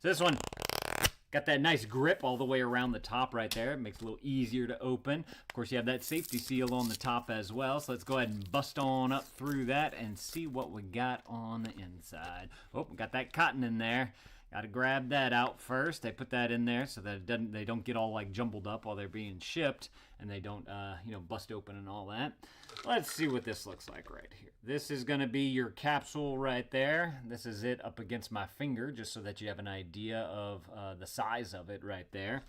So this one got that nice grip all the way around the top right there. It makes it a little easier to open. Of course, you have that safety seal on the top as well. So let's go ahead and bust on up through that and see what we got on the inside. Oh, we got that cotton in there. Got to grab that out first. They put that in there so that they don't get all like jumbled up while they're being shipped, and they don't bust open and all that. Let's see what this looks like right here. This is going to be your capsule right there. This is it up against my finger, just so that you have an idea of the size of it right there.